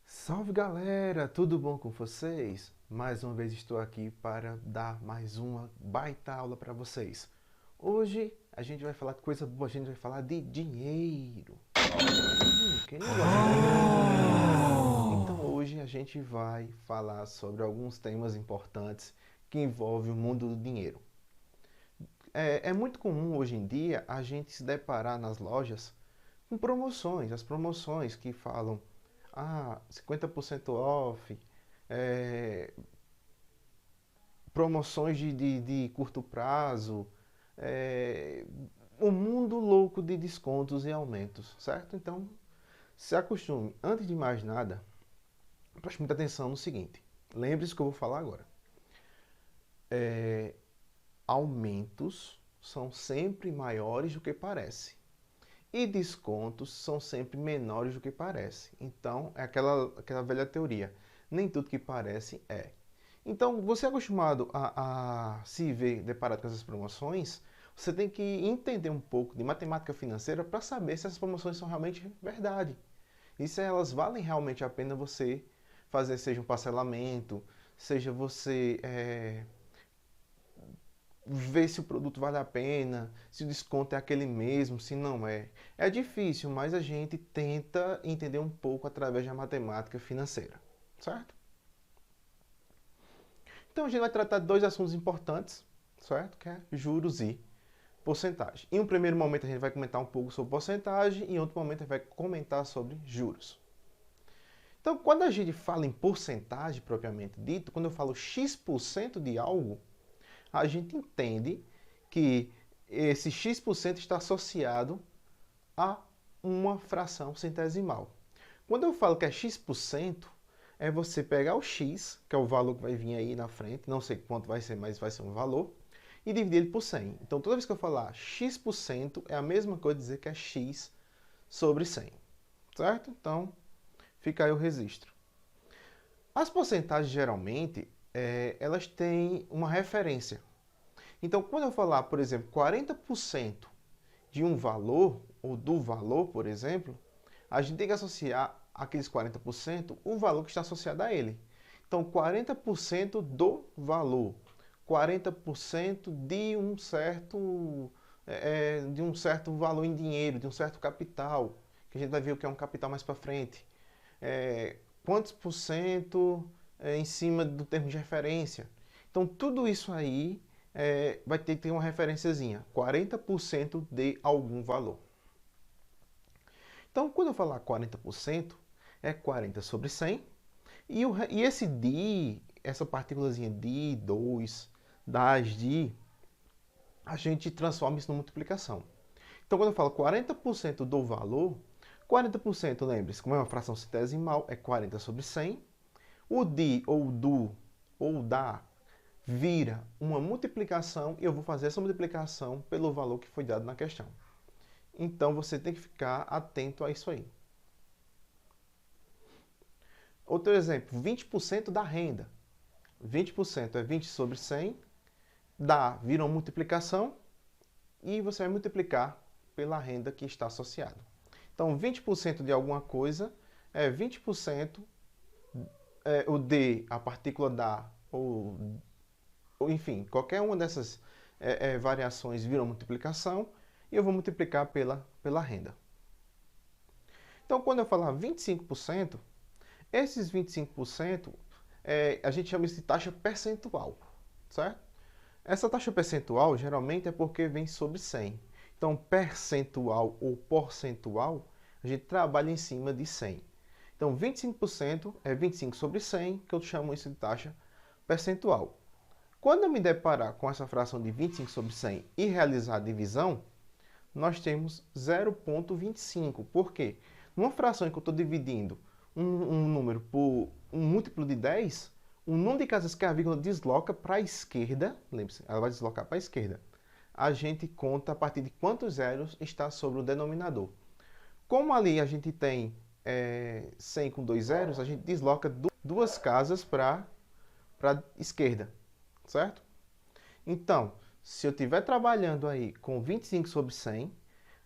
Salve galera, tudo bom com vocês? Mais uma vez estou aqui para dar mais uma baita aula para vocês. Hoje a gente vai falar de coisa boa, a gente vai falar de dinheiro. Quem não gosta de dinheiro? Então hoje a gente vai falar sobre alguns temas importantes que envolvem o mundo do dinheiro. É muito comum hoje em dia a gente se deparar nas lojas com promoções, as promoções que falam 50% off, promoções de curto prazo, um mundo louco de descontos e aumentos, certo? Então, se acostume, antes de mais nada, preste muita atenção no seguinte, lembre-se que eu vou falar agora. Aumentos são sempre maiores do que parece. E descontos são sempre menores do que parece. Então, é aquela velha teoria. Nem tudo que parece é. Então, você é acostumado a se ver deparado com essas promoções, você tem que entender um pouco de matemática financeira para saber se essas promoções são realmente verdade. E se elas valem realmente a pena você fazer, seja um parcelamento, seja você ver se o produto vale a pena, se o desconto é aquele mesmo, se não é. É difícil, mas a gente tenta entender um pouco através da matemática financeira, certo? Então a gente vai tratar de dois assuntos importantes, certo? Que é juros e porcentagem. Em um primeiro momento a gente vai comentar um pouco sobre porcentagem e em outro momento a gente vai comentar sobre juros. Então quando a gente fala em porcentagem propriamente dito, quando eu falo X% de algo, a gente entende que esse X% está associado a uma fração centesimal. Quando eu falo que é X%, é você pegar o X, que é o valor que vai vir aí na frente, não sei quanto vai ser, mas vai ser um valor, e dividir ele por 100. Então toda vez que eu falar X% é a mesma coisa dizer que é X sobre 100, certo? Então fica aí o registro. As porcentagens geralmente elas têm uma referência. Então, quando eu falar, por exemplo, 40% de um valor, ou do valor, por exemplo, a gente tem que associar aqueles 40% o valor que está associado a ele. Então, 40% do valor, 40% de um certo valor em dinheiro, de um certo capital, que a gente vai ver o que é um capital mais para frente. Quantos por cento em cima do termo de referência. Então, tudo isso aí vai ter que ter uma referenciazinha, 40% de algum valor. Então, quando eu falar 40%, é 40 sobre 100, e esse di, essa partículazinha di, 2, das, di, a gente transforma isso em multiplicação. Então, quando eu falo 40% do valor, 40%, lembre-se, como é uma fração centesimal, é 40 sobre 100. O di, ou do, ou da, vira uma multiplicação e eu vou fazer essa multiplicação pelo valor que foi dado na questão. Então, você tem que ficar atento a isso aí. Outro exemplo, 20% da renda. 20% é 20 sobre 100, vira uma multiplicação e você vai multiplicar pela renda que está associada. Então, 20% de alguma coisa é 20%, o d, a partícula da, ou enfim, qualquer uma dessas variações vira uma multiplicação e eu vou multiplicar pela renda. Então, quando eu falar 25%, esses 25% a gente chama isso de taxa percentual, certo? Essa taxa percentual geralmente é porque vem sobre 100. Então, percentual ou porcentual, a gente trabalha em cima de 100. Então, 25% é 25 sobre 100, que eu chamo isso de taxa percentual. Quando eu me deparar com essa fração de 25 sobre 100 e realizar a divisão, nós temos 0,25. Por quê? Numa fração em que eu estou dividindo um número por um múltiplo de 10, o número de casas que a vírgula desloca para a esquerda, lembre-se, ela vai deslocar para a esquerda, a gente conta a partir de quantos zeros está sobre o denominador. Como ali a gente tem 100 com 2 zeros, a gente desloca duas casas para a esquerda, certo? Então, se eu estiver trabalhando aí com 25 sobre 100,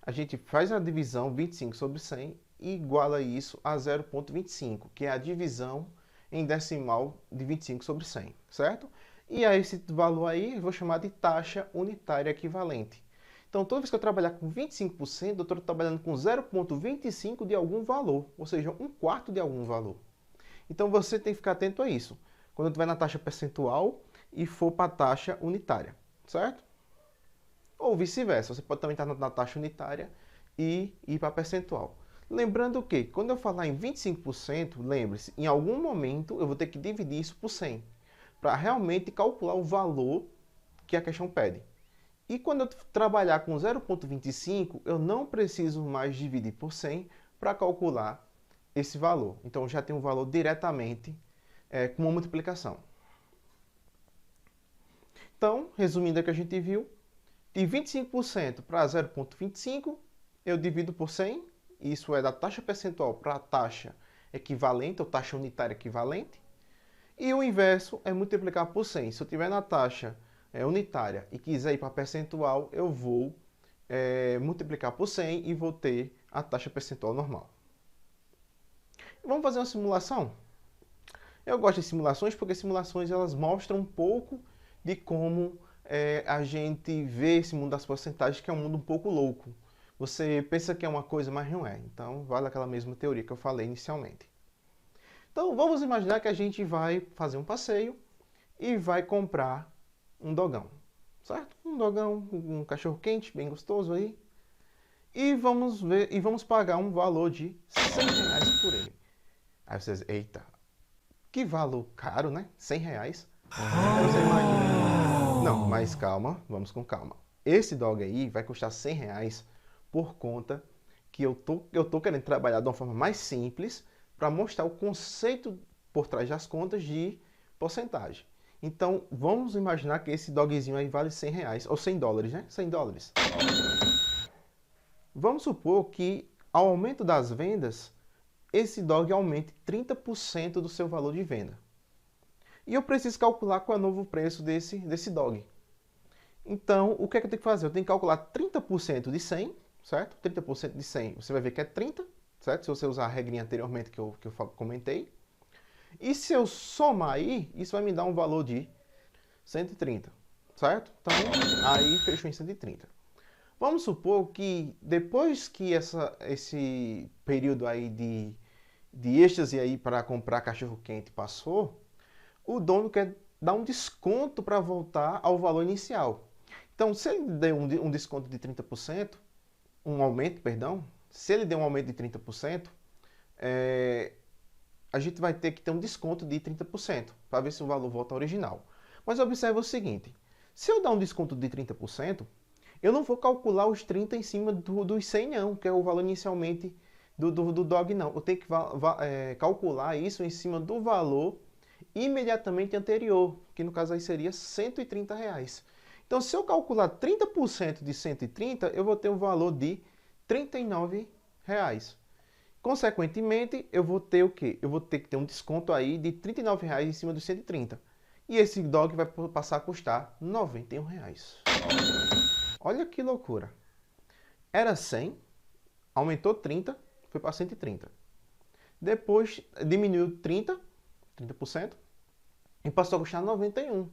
a gente faz a divisão 25 sobre 100 e iguala isso a 0,25, que é a divisão em decimal de 25 sobre 100, certo? E aí esse valor aí eu vou chamar de taxa unitária equivalente. Então, toda vez que eu trabalhar com 25%, eu estou trabalhando com 0,25 de algum valor, ou seja, um quarto de algum valor. Então, você tem que ficar atento a isso, quando estiver na taxa percentual e for para a taxa unitária, certo? Ou vice-versa, você pode também estar na taxa unitária e ir para a percentual. Lembrando que, quando eu falar em 25%, lembre-se, em algum momento eu vou ter que dividir isso por 100, para realmente calcular o valor que a questão pede. E quando eu trabalhar com 0,25, eu não preciso mais dividir por 100 para calcular esse valor. Então, eu já tenho o valor diretamente com uma multiplicação. Então, resumindo o que a gente viu, de 25% para 0,25, eu divido por 100, isso é da taxa percentual para a taxa equivalente, ou taxa unitária equivalente. E o inverso é multiplicar por 100. Se eu estiver na taxa unitária e quiser ir para percentual, eu vou multiplicar por 100 e vou ter a taxa percentual normal. Vamos fazer uma simulação? Eu gosto de simulações porque simulações elas mostram um pouco de como a gente vê esse mundo das porcentagens, que é um mundo um pouco louco. Você pensa que é uma coisa, mas não é. Então, vale aquela mesma teoria que eu falei inicialmente. Então, vamos imaginar que a gente vai fazer um passeio e vai comprar um dogão, certo? Um dogão, um cachorro quente, bem gostoso aí. E vamos pagar um valor de R$100 por ele. Aí vocês, eita, que valor caro, né? R$100. Aí você imagina, não, mas calma, vamos com calma. Esse dog aí vai custar R$100 por conta que eu tô querendo trabalhar de uma forma mais simples para mostrar o conceito por trás das contas de porcentagem. Então, vamos imaginar que esse dogzinho aí vale R$100, ou $100, né? $100. Vamos supor que, ao aumento das vendas, esse dog aumente 30% do seu valor de venda. E eu preciso calcular qual é o novo preço desse dog. Então, o que é que eu tenho que fazer? Eu tenho que calcular 30% de 100, certo? 30% de 100, você vai ver que é 30, certo? Se você usar a regrinha anteriormente que eu comentei. E se eu somar aí, isso vai me dar um valor de 130, certo? Então, aí fechou em 130. Vamos supor que depois que esse período aí de êxtase aí para comprar cachorro-quente passou, o dono quer dar um desconto para voltar ao valor inicial. Então, se ele der um desconto de 30%, um aumento, perdão, se ele der um aumento de 30%, a gente vai ter que ter um desconto de 30% para ver se o valor volta ao original. Mas observe o seguinte, se eu dar um desconto de 30%, eu não vou calcular os 30 em cima dos 100 não, que é o valor inicialmente do dog não. Eu tenho que calcular isso em cima do valor imediatamente anterior, que no caso aí seria R$130. Então, se eu calcular 30% de 130, eu vou ter um valor de R$39. Consequentemente, eu vou ter o quê? Eu vou ter que ter um desconto aí de R$39 em cima dos 130. E esse dog vai passar a custar R$91. Olha que loucura. Era 100, aumentou 30, foi para 130. Depois diminuiu 30% e passou a custar 91.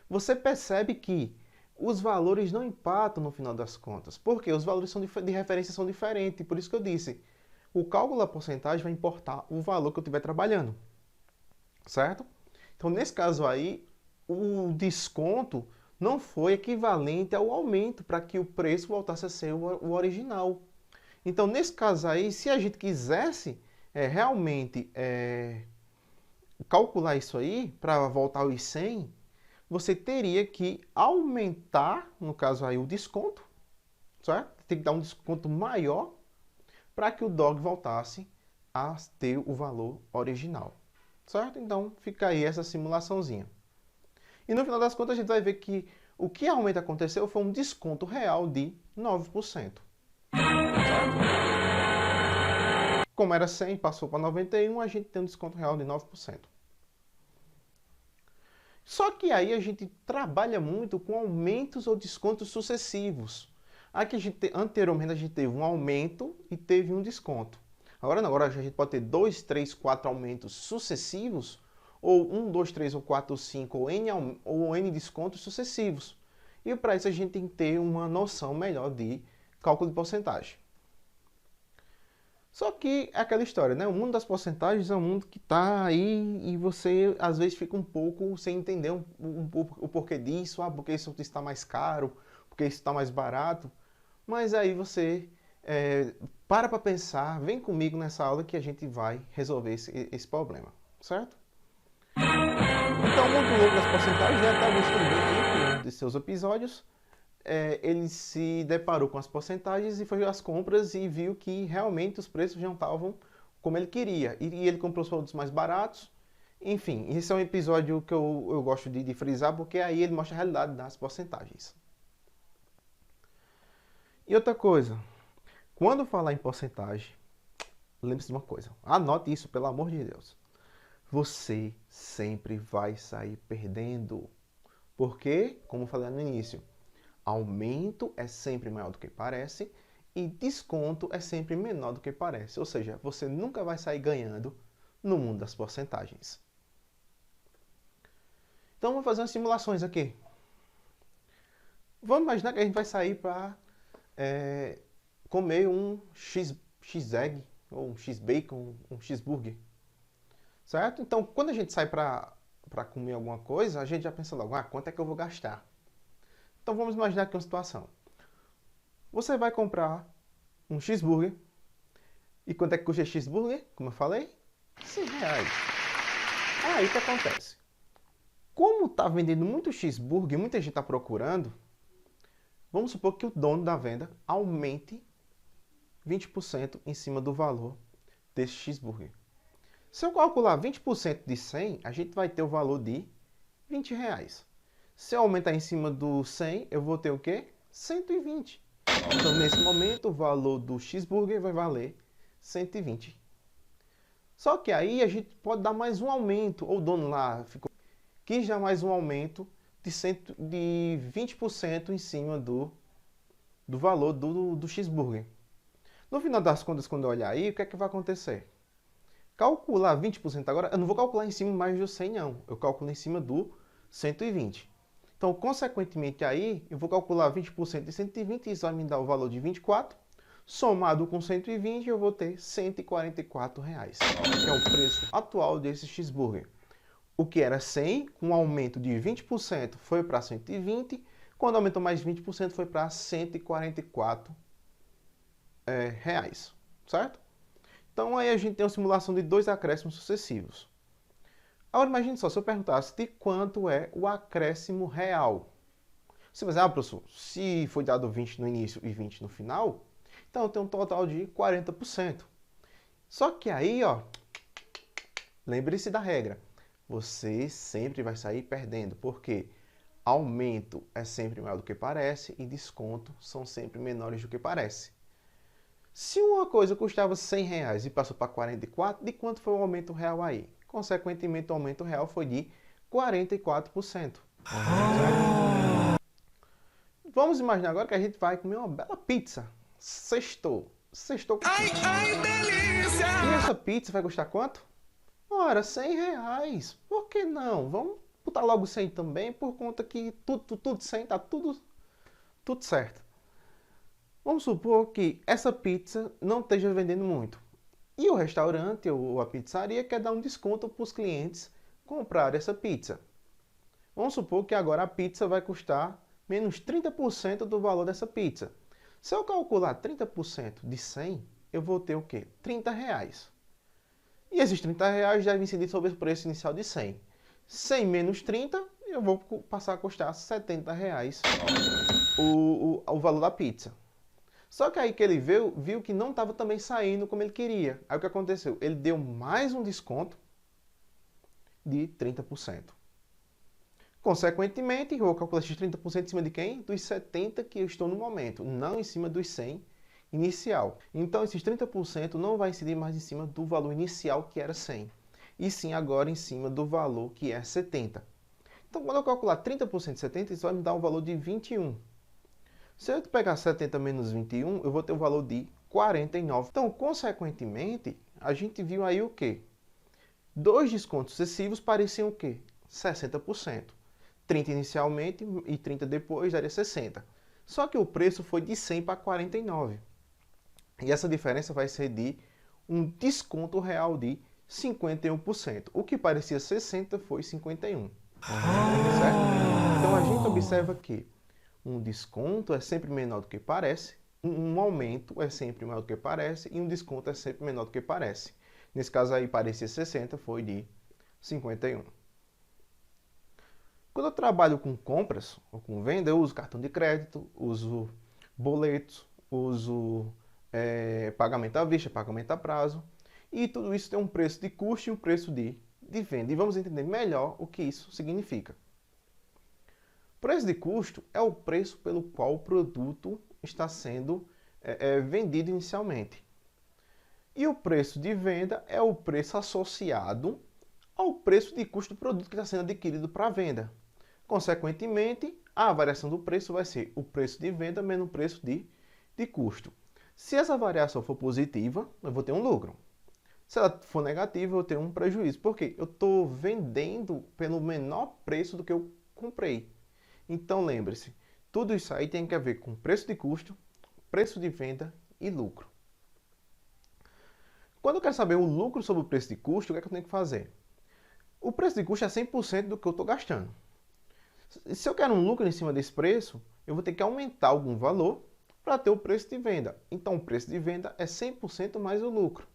Você percebe que os valores não empatam no final das contas. Por quê? Os valores de referência são diferentes. Por isso que eu disse, o cálculo da porcentagem vai importar o valor que eu estiver trabalhando. Certo? Então, nesse caso aí, o desconto não foi equivalente ao aumento para que o preço voltasse a ser o original. Então, nesse caso aí, se a gente quisesse realmente calcular isso aí, para voltar aos 100, você teria que aumentar, no caso aí, o desconto, certo? Tem que dar um desconto maior para que o dog voltasse a ter o valor original, certo? Então, fica aí essa simulaçãozinha. E no final das contas, a gente vai ver que O que realmente aconteceu foi um desconto real de 9%. Como era 100, passou para 91, a gente tem um desconto real de 9%. Só que aí a gente trabalha muito com aumentos ou descontos sucessivos. Aqui anteriormente a gente teve um aumento e teve um desconto. Agora não, agora a gente pode ter 2, 3, 4 aumentos sucessivos, ou 1, 2, 3 ou 4 ou 5, ou N descontos sucessivos. E para isso a gente tem que ter uma noção melhor de cálculo de porcentagem. Só que é aquela história, né? O mundo das porcentagens é um mundo que está aí e você às vezes fica um pouco sem entender o porquê disso, porque isso está mais caro, porque isso está mais barato. Mas aí você para pensar, vem comigo nessa aula que a gente vai resolver esse problema, certo? Então, o mundo louco das porcentagens, até alguns também aí, de seus episódios, ele se deparou com as porcentagens e foi às compras e viu que realmente os preços não estavam como ele queria. E ele comprou os produtos mais baratos. Enfim, esse é um episódio que eu gosto de frisar, porque aí ele mostra a realidade das porcentagens. E outra coisa, quando falar em porcentagem, lembre-se de uma coisa, anote isso, pelo amor de Deus. Você sempre vai sair perdendo. Porque, como eu falei no início, aumento é sempre maior do que parece e desconto é sempre menor do que parece. Ou seja, você nunca vai sair ganhando no mundo das porcentagens. Então, vamos fazer umas simulações aqui. Vamos imaginar que a gente vai sair para comer um X-egg, ou um X-bacon, um cheeseburger. Certo? Então, quando a gente sai para comer alguma coisa, a gente já pensa logo, quanto é que eu vou gastar? Então vamos imaginar aqui uma situação. Você vai comprar um cheeseburger. E quanto é que custa esse cheeseburger? Como eu falei? R$100. Aí o que acontece? Como está vendendo muito cheeseburger, muita gente está procurando, vamos supor que o dono da venda aumente 20% em cima do valor desse cheeseburger. Se eu calcular 20% de 100, a gente vai ter o valor de R$20. Se eu aumentar em cima do 100, eu vou ter o quê? 120. Então, nesse momento, o valor do cheeseburger vai valer 120. Só que aí a gente pode dar mais um aumento, ou o dono lá quis dar mais um aumento de 20% em cima do valor do cheeseburger. No final das contas, quando eu olhar aí, o que é que vai acontecer? Calcular 20% agora, eu não vou calcular em cima mais do 100 não, eu calculo em cima do 120. Então, consequentemente aí, eu vou calcular 20% de 120, isso vai me dar o valor de 24, somado com 120 eu vou ter R$144, que é o preço atual desse cheeseburger. O que era 100, com um aumento de 20% foi para 120, quando aumentou mais 20% foi para R$144, certo? Então aí a gente tem uma simulação de 2 acréscimos sucessivos. Agora imagine só, se eu perguntasse de quanto é o acréscimo real. Você vai dizer, professor, se foi dado 20 no início e 20 no final, então eu tenho um total de 40%. Só que aí, lembre-se da regra. Você sempre vai sair perdendo, porque aumento é sempre maior do que parece e desconto são sempre menores do que parece. Se uma coisa custava R$100 e passou para 44, de quanto foi o aumento real aí? Consequentemente, o aumento real foi de 44%. Vamos imaginar agora que a gente vai comer uma bela pizza. Sextou. Sextou com pizza. Ai, delícia! E essa pizza vai custar quanto? Ora, R$100. Por que não? Vamos botar logo 100 também, por conta que tudo 100, tá tudo certo. Vamos supor que essa pizza não esteja vendendo muito. E o restaurante ou a pizzaria quer dar um desconto para os clientes comprarem essa pizza. Vamos supor que agora a pizza vai custar menos 30% do valor dessa pizza. Se eu calcular 30% de 100, eu vou ter o quê? R$30. E esses R$30 devem incidir sobre o preço inicial de 100. 100 menos 30, eu vou passar a custar R$70 o valor da pizza. Só que aí que ele viu que não estava também saindo como ele queria. Aí o que aconteceu? Ele deu mais um desconto de 30%. Consequentemente, eu vou calcular esses 30% em cima de quem? Dos 70 que eu estou no momento, não em cima dos 100 inicial. Então, esses 30% não vai incidir mais em cima do valor inicial, que era 100, e sim agora em cima do valor que é 70. Então, quando eu calcular 30% de 70, isso vai me dar um valor de 21. Se eu pegar 70 menos 21, eu vou ter um valor de 49. Então, consequentemente, a gente viu aí o quê? Dois descontos sucessivos pareciam o quê? 60%. 30 inicialmente e 30 depois daria 60. Só que o preço foi de 100 para 49. E essa diferença vai ser de um desconto real de 51%. O que parecia 60 foi 51. Certo? Então a gente observa que um desconto é sempre menor do que parece, um aumento é sempre maior do que parece e um desconto é sempre menor do que parece. Nesse caso aí parecia 60, foi de 51. Quando eu trabalho com compras ou com venda, eu uso cartão de crédito, uso boletos, uso pagamento à vista, pagamento a prazo. E tudo isso tem um preço de custo e um preço de venda. E vamos entender melhor o que isso significa. Preço de custo é o preço pelo qual o produto está sendo vendido inicialmente. E o preço de venda é o preço associado ao preço de custo do produto que está sendo adquirido para venda. Consequentemente, a variação do preço vai ser o preço de venda menos o preço de custo. Se essa variação for positiva, eu vou ter um lucro. Se ela for negativa, eu vou ter um prejuízo. Por quê? Eu estou vendendo pelo menor preço do que eu comprei. Então, lembre-se, tudo isso aí tem a ver com preço de custo, preço de venda e lucro. Quando eu quero saber o lucro sobre o preço de custo, o que é que eu tenho que fazer? O preço de custo é 100% do que eu estou gastando. Se eu quero um lucro em cima desse preço, eu vou ter que aumentar algum valor para ter o preço de venda. Então, o preço de venda é 100% mais o lucro.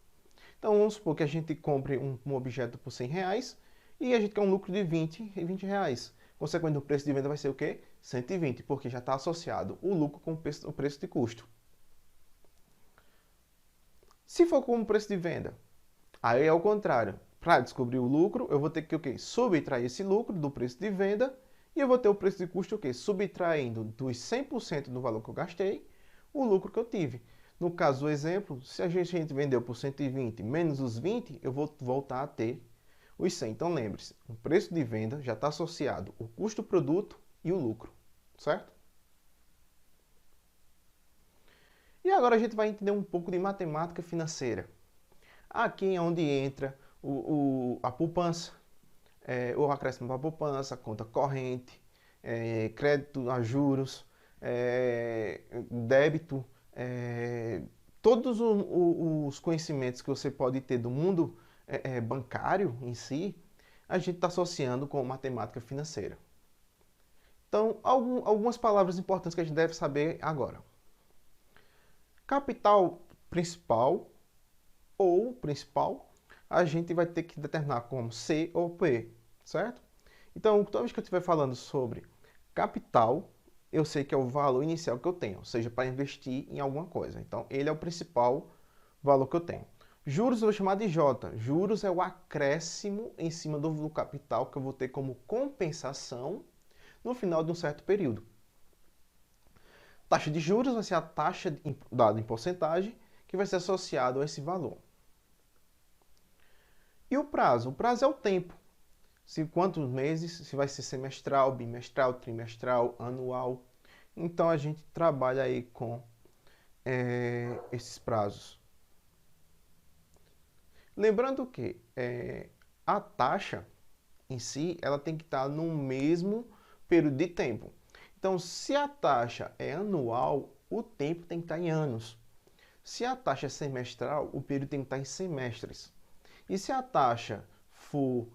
Então, vamos supor que a gente compre um objeto por 100 reais e a gente quer um lucro de 20 reais. Consequentemente, o preço de venda vai ser o quê? 120, porque já está associado o lucro com o preço de custo. Se for com o preço de venda, aí é o contrário. Para descobrir o lucro, eu vou ter que o quê? Subtrair esse lucro do preço de venda e eu vou ter o preço de custo o quê? Subtraindo dos 100% do valor que eu gastei, o lucro que eu tive. No caso do exemplo, se a gente vendeu por 120 menos os 20, eu vou voltar a ter os 100. Então lembre-se, o preço de venda já está associado o custo do produto e o lucro, certo? E agora a gente vai entender um pouco de matemática financeira. Aqui é onde entra a poupança, o acréscimo para a poupança, conta corrente, crédito a juros, débito, todos os conhecimentos que você pode ter do mundo bancário em si, a gente está associando com matemática financeira. Então, algumas palavras importantes que a gente deve saber agora. Capital principal ou principal, a gente vai ter que determinar como C ou P, certo? Então, toda vez que eu estiver falando sobre capital, eu sei que é o valor inicial que eu tenho, ou seja, para investir em alguma coisa. Então, ele é o principal valor que eu tenho. Juros eu vou chamar de J. Juros é o acréscimo em cima do capital que eu vou ter como compensação no final de um certo período. Taxa de juros vai ser a taxa dada em porcentagem que vai ser associado a esse valor. E o prazo? O prazo é o tempo. Se quantos meses, se vai ser semestral, bimestral, trimestral, anual. Então a gente trabalha aí com esses prazos. Lembrando que a taxa em si, ela tem que estar no mesmo período de tempo. Então, se a taxa é anual, o tempo tem que estar em anos. Se a taxa é semestral, o período tem que estar em semestres. E se a taxa for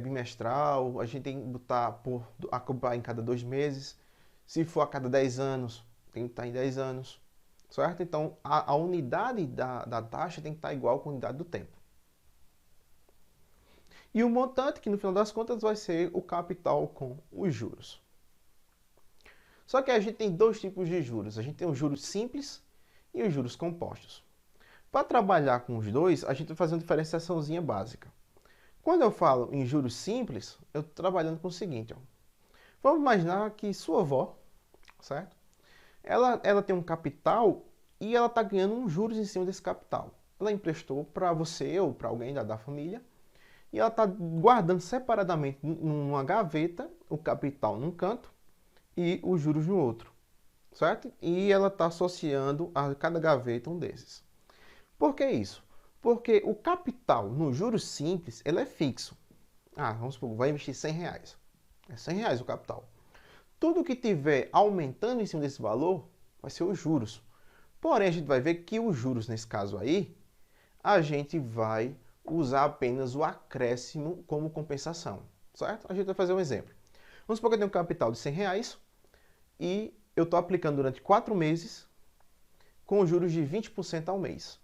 bimestral, a gente tem que botar em cada 2 meses. Se for a cada 10 anos, tem que estar em 10 anos. Certo? Então, a unidade da taxa tem que estar igual com a unidade do tempo. E o montante, que no final das contas vai ser o capital com os juros. Só que a gente tem dois tipos de juros. A gente tem os juros simples e os juros compostos. Para trabalhar com os dois, a gente vai fazer uma diferenciaçãozinha básica. Quando eu falo em juros simples, eu estou trabalhando com o seguinte, ó. Vamos imaginar que sua avó, certo? Ela tem um capital e ela está ganhando uns juros em cima desse capital. Ela emprestou para você ou para alguém da família e ela está guardando separadamente numa gaveta o capital num canto e os juros no outro, certo? E ela está associando a cada gaveta um desses. Por que isso? Porque o capital no juros simples ele é fixo. Vamos supor, vai investir R$ 100. É R$ 100 o capital. Tudo que tiver aumentando em cima desse valor vai ser os juros. Porém, a gente vai ver que os juros, nesse caso aí, a gente vai usar apenas o acréscimo como compensação, certo? A gente vai fazer um exemplo. Vamos supor que eu tenho um capital de R$ 100 e eu estou aplicando durante 4 meses com juros de 20% ao mês.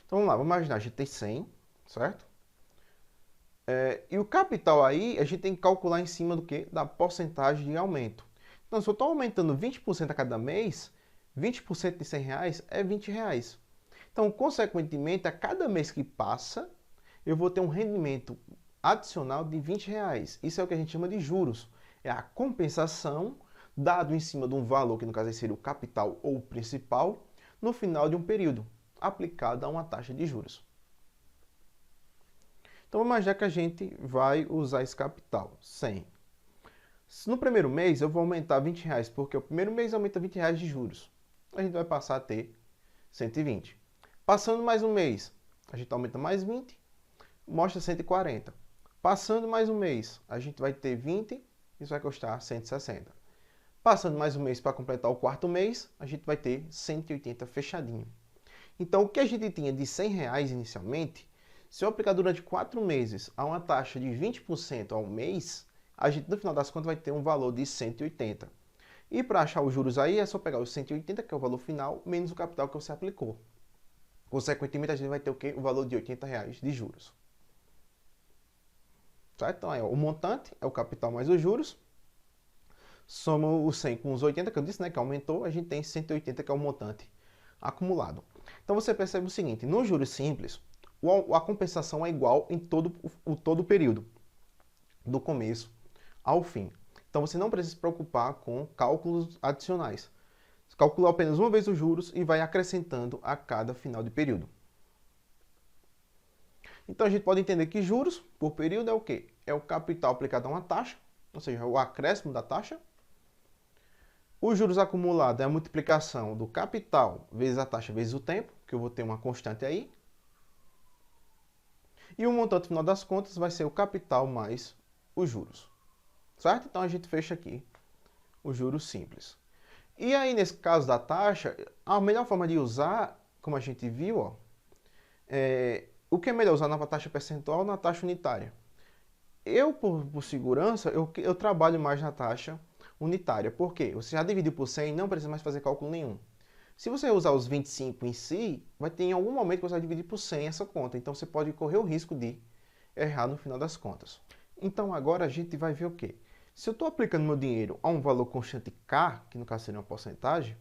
Então vamos lá, vamos imaginar, a gente tem 100, certo? E o capital aí, a gente tem que calcular em cima do quê? Da porcentagem de aumento. Então, se eu estou aumentando 20% a cada mês, 20% de R$ 100 é R$ 20. Então, consequentemente, a cada mês que passa, eu vou ter um rendimento adicional de R$ 20. Isso é o que a gente chama de juros. É a compensação dado em cima de um valor, que no caso seria o capital ou o principal, no final de um período, aplicado a uma taxa de juros. Então, vamos imaginar que a gente vai usar esse capital, 100. No primeiro mês, eu vou aumentar R$ 20, porque o primeiro mês aumenta R$ 20 de juros. A gente vai passar a ter 120. Passando mais um mês, a gente aumenta mais 20, mostra 140. Passando mais um mês, a gente vai ter 20, isso vai custar 160. Passando mais um mês para completar o quarto mês, a gente vai ter 180 fechadinho. Então, o que a gente tinha de R$ 100 inicialmente, se eu aplicar durante 4 meses a uma taxa de 20% ao mês, a gente no final das contas vai ter um valor de 180. E para achar os juros aí, é só pegar os 180, que é o valor final, menos o capital que você aplicou. Consequentemente, a gente vai ter o quê? O valor de R$ 80 de juros. Certo? Então, o montante é o capital mais os juros. Soma os 100 com os 80, que eu disse, né, que aumentou, a gente tem 180, que é o montante acumulado. Então, você percebe o seguinte, no juros simples, a compensação é igual em todo o período, do começo ao fim. Então, você não precisa se preocupar com cálculos adicionais. Você calcula apenas uma vez os juros e vai acrescentando a cada final de período. Então, a gente pode entender que juros por período é o quê? É o capital aplicado a uma taxa, ou seja, o acréscimo da taxa. Os juros acumulados é a multiplicação do capital vezes a taxa vezes o tempo, que eu vou ter uma constante aí. E o montante final das contas vai ser o capital mais os juros. Certo? Então a gente fecha aqui os juros simples. E aí, nesse caso da taxa, a melhor forma de usar, como a gente viu, ó, o que é melhor usar na taxa percentual ou na taxa unitária? Eu, por segurança, eu trabalho mais na taxa unitária. Por quê? Você já dividiu por 100 e não precisa mais fazer cálculo nenhum. Se você usar os 25 em si, vai ter em algum momento que você vai dividir por 100 essa conta. Então você pode correr o risco de errar no final das contas. Então agora a gente vai ver o quê? Se eu estou aplicando meu dinheiro a um valor constante K, que no caso seria uma porcentagem,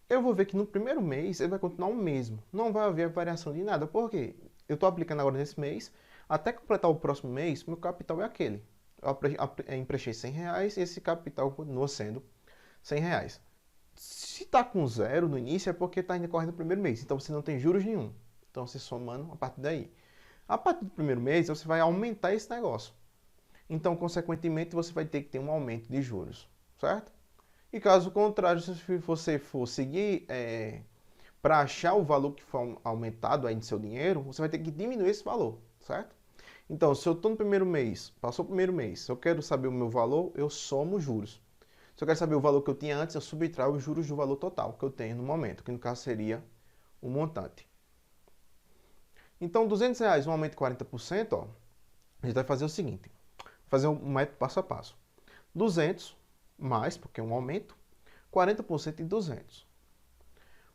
eu vou ver que no primeiro mês ele vai continuar o mesmo. Não vai haver variação de nada. Por quê? Eu estou aplicando agora nesse mês, até completar o próximo mês, meu capital é aquele. Eu emprestei R$ 100 e esse capital continua sendo R$ 100. Se está com zero no início é porque está ainda correndo o primeiro mês, então você não tem juros nenhum. Então você somando a partir daí. A partir do primeiro mês você vai aumentar esse negócio. Então, consequentemente, você vai ter que ter um aumento de juros, certo? E caso contrário, se você for seguir para achar o valor que foi aumentado aí no seu dinheiro, você vai ter que diminuir esse valor, certo? Então, se eu estou no primeiro mês, passou o primeiro mês, se eu quero saber o meu valor, eu somo os juros. Se eu quero saber o valor que eu tinha antes, eu subtraio os juros do valor total que eu tenho no momento, que no caso seria o montante. Então, R$ 200, um aumento de 40%, ó, a gente vai fazer o seguinte, fazer um método passo a passo. 200 mais, porque é um aumento, 40% de 200.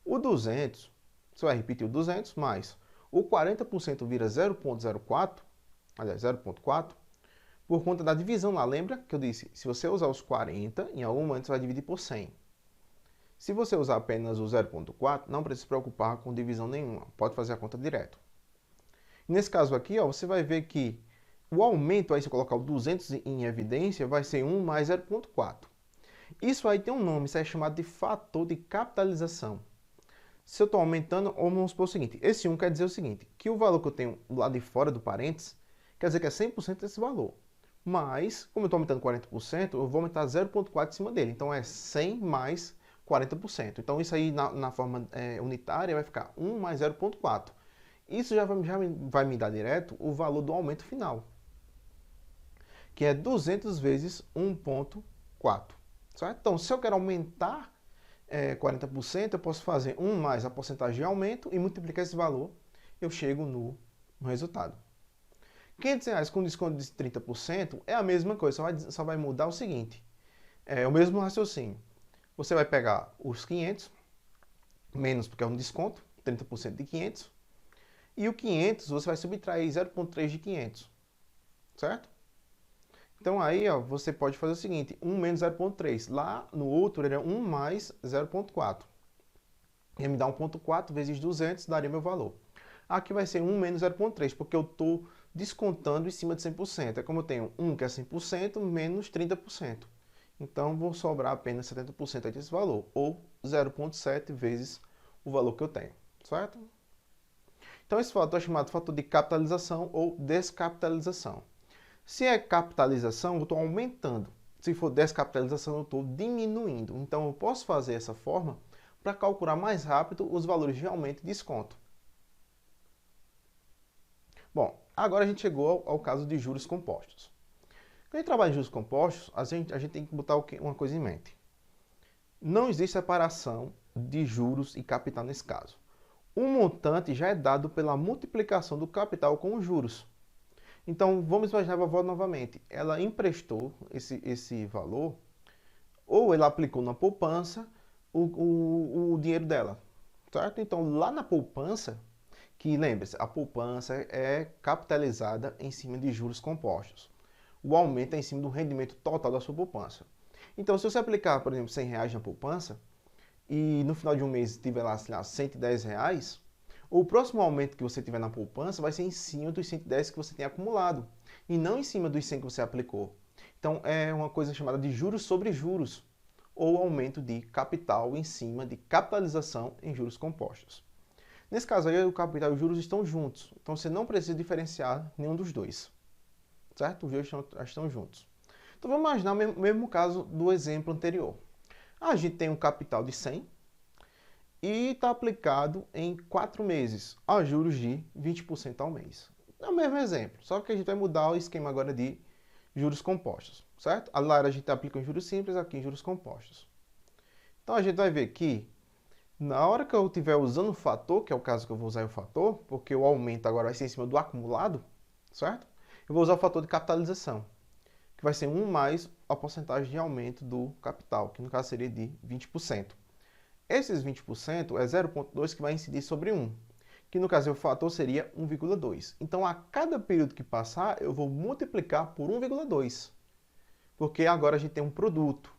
O 200, você vai repetir o 200 mais o 40% vira 0,04, aliás, 0,4, por conta da divisão lá. Lembra que eu disse, se você usar os 40, em algum momento você vai dividir por 100. Se você usar apenas o 0,4, não precisa se preocupar com divisão nenhuma, pode fazer a conta direto. Nesse caso aqui, ó, você vai ver que o aumento, aí se eu colocar o 200 em evidência, vai ser 1 mais 0,4. Isso aí tem um nome, isso é chamado de fator de capitalização. Se eu estou aumentando, vamos supor o seguinte, esse 1 quer dizer o seguinte, que o valor que eu tenho lá de fora do parênteses, quer dizer que é 100% desse valor. Mas, como eu estou aumentando 40%, eu vou aumentar 0,4 em cima dele. Então é 100 mais 40%. Então isso aí na forma unitária vai ficar 1 mais 0,4. Isso já vai me dar direto o valor do aumento final, que é 200 vezes 1,4. Certo? Então, se eu quero aumentar 40%, eu posso fazer 1 mais a porcentagem de aumento e multiplicar esse valor, eu chego no resultado. R$500 com desconto de 30% é a mesma coisa, só vai mudar o seguinte, é o mesmo raciocínio. Você vai pegar os 500, menos porque é um desconto, 30% de 500, e o 500 você vai subtrair 0,3 de 500, certo? Então aí ó, você pode fazer o seguinte, 1 menos 0,3. Lá no outro era 1 mais 0,4. Ia me dar 1,4 vezes 200, daria meu valor. Aqui vai ser 1 menos 0,3, porque eu estou descontando em cima de 100%. É como eu tenho 1 que é 100% menos 30%. Então vou sobrar apenas 70% desse valor, ou 0,7 vezes o valor que eu tenho, certo? Então esse fator é chamado fator de capitalização ou descapitalização. Se é capitalização, eu estou aumentando. Se for descapitalização, eu estou diminuindo. Então eu posso fazer essa forma para calcular mais rápido os valores de aumento e desconto. Bom, agora a gente chegou ao caso de juros compostos. Quando a gente trabalha em juros compostos, a gente tem que botar uma coisa em mente. Não existe separação de juros e capital nesse caso. O montante já é dado pela multiplicação do capital com os juros. Então, vamos imaginar a vovó novamente. Ela emprestou esse valor, ou ela aplicou na poupança o dinheiro dela, certo? Então, lá na poupança, que lembre-se, a poupança é capitalizada em cima de juros compostos. O aumento é em cima do rendimento total da sua poupança. Então, se você aplicar, por exemplo, R$100 na poupança, e no final de um mês tiver lá, sei lá, R$110, o próximo aumento que você tiver na poupança vai ser em cima dos 110 que você tem acumulado, e não em cima dos 100 que você aplicou. Então, é uma coisa chamada de juros sobre juros, ou aumento de capital em cima de capitalização em juros compostos. Nesse caso aí, o capital e os juros estão juntos, então você não precisa diferenciar nenhum dos dois, certo? Os dois estão juntos. Então vamos imaginar o mesmo caso do exemplo anterior. A gente tem um capital de 100 e está aplicado em 4 meses, a juros de 20% ao mês. É o mesmo exemplo, só que a gente vai mudar o esquema agora de juros compostos, certo? Lá a gente aplica em juros simples, aqui em juros compostos. Então a gente vai ver que na hora que eu estiver usando o fator, que é o caso que eu vou usar o fator, porque o aumento agora vai ser em cima do acumulado, certo? Eu vou usar o fator de capitalização, que vai ser 1 mais a porcentagem de aumento do capital, que no caso seria de 20%. Esses 20% é 0,2 que vai incidir sobre 1, que no caso o fator seria 1,2. Então a cada período que passar, eu vou multiplicar por 1,2, porque agora a gente tem um produto,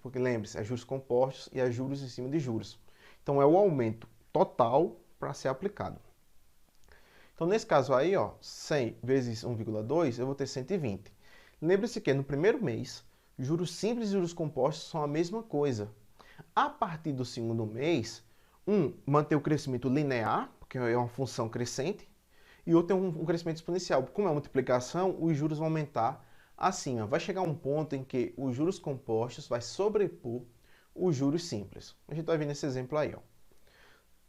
porque lembre-se, é juros compostos e é juros em cima de juros. Então é o aumento total para ser aplicado. Então nesse caso aí, ó, 100 vezes 1,2, eu vou ter 120. Lembre-se que no primeiro mês, juros simples e juros compostos são a mesma coisa. A partir do segundo mês, manter o crescimento linear, porque é uma função crescente, e outro é um crescimento exponencial. Como é uma multiplicação, os juros vão aumentar acima. Vai chegar um ponto em que os juros compostos vai sobrepor os juros simples. A gente vai ver nesse exemplo aí, ó.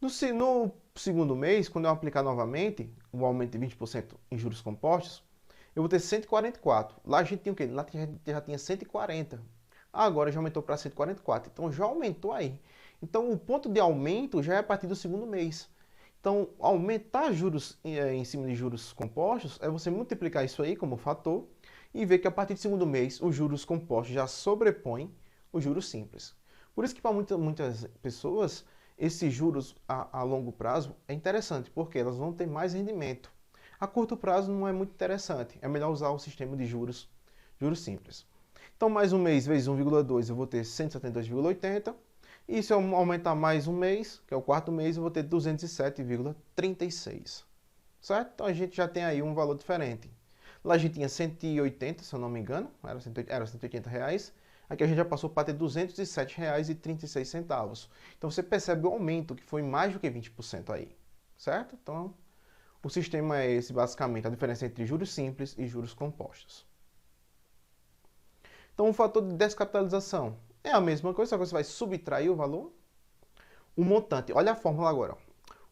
No segundo mês, quando eu aplicar novamente o aumento de 20% em juros compostos, eu vou ter 144. Lá a gente tinha o quê? Lá já tinha 140. Agora já aumentou para 144. Então já aumentou aí. Então o ponto de aumento já é a partir do segundo mês. Então aumentar juros em cima de juros compostos é você multiplicar isso aí como fator e ver que a partir do segundo mês os juros compostos já sobrepõem os juros simples. Por isso que para muitas pessoas esses juros a longo prazo é interessante, porque elas vão ter mais rendimento. A curto prazo não é muito interessante, é melhor usar o sistema de juros simples. Então, mais um mês vezes 1,2, eu vou ter 172,80. E se eu aumentar mais um mês, que é o quarto mês, eu vou ter 207,36. certo? Então a gente já tem aí um valor diferente. Lá a gente tinha 180, se eu não me engano, era 180 reais. Aqui a gente já passou para ter R$ 207,36. Então você percebe o aumento, que foi mais do que 20% aí, certo? Então o sistema é esse, basicamente, a diferença entre juros simples e juros compostos. Então o fator de descapitalização é a mesma coisa, só que você vai subtrair o valor. O montante, olha a fórmula agora.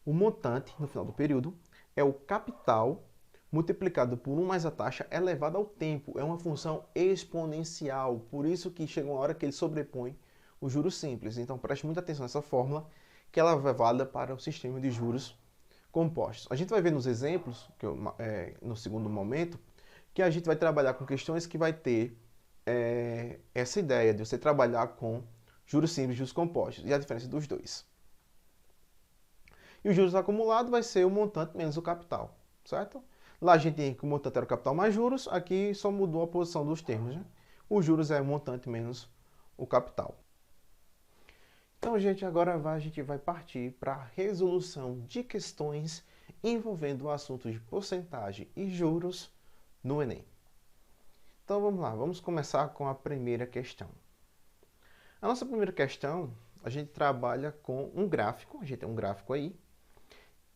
O montante, no final do período, é o capital multiplicado por 1 mais a taxa elevado ao tempo. É uma função exponencial, por isso que chega uma hora que ele sobrepõe os juros simples. Então preste muita atenção nessa fórmula, que ela é válida para o sistema de juros compostos. A gente vai ver nos exemplos, no segundo momento, que a gente vai trabalhar com questões que vai ter essa ideia de você trabalhar com juros simples e juros compostos, e a diferença dos dois. E os juros acumulados vai ser o montante menos o capital, certo? Lá a gente tem que o montante era o capital mais juros, aqui só mudou a posição dos termos, né? Os juros é o montante menos o capital. Então, gente, agora a gente vai partir para a resolução de questões envolvendo o assunto de porcentagem e juros no Enem. Então vamos lá, vamos começar com a primeira questão. A nossa primeira questão, a gente trabalha com um gráfico, a gente tem um gráfico aí,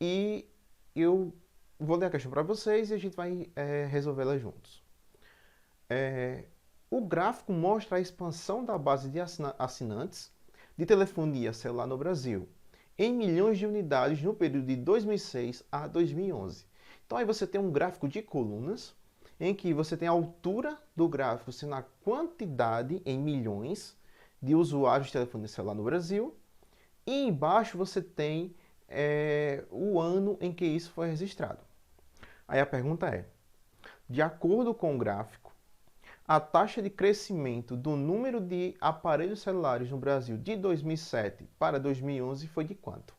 e eu vou ler a questão para vocês e a gente vai resolvê-la juntos. O gráfico mostra a expansão da base de assinantes de telefonia celular no Brasil em milhões de unidades no período de 2006 a 2011. Então aí você tem um gráfico de colunas em que você tem a altura do gráfico sendo a quantidade em milhões de usuários de telefonia celular no Brasil, e embaixo você tem o ano em que isso foi registrado. Aí a pergunta é, de acordo com o gráfico, a taxa de crescimento do número de aparelhos celulares no Brasil de 2007 para 2011 foi de quanto?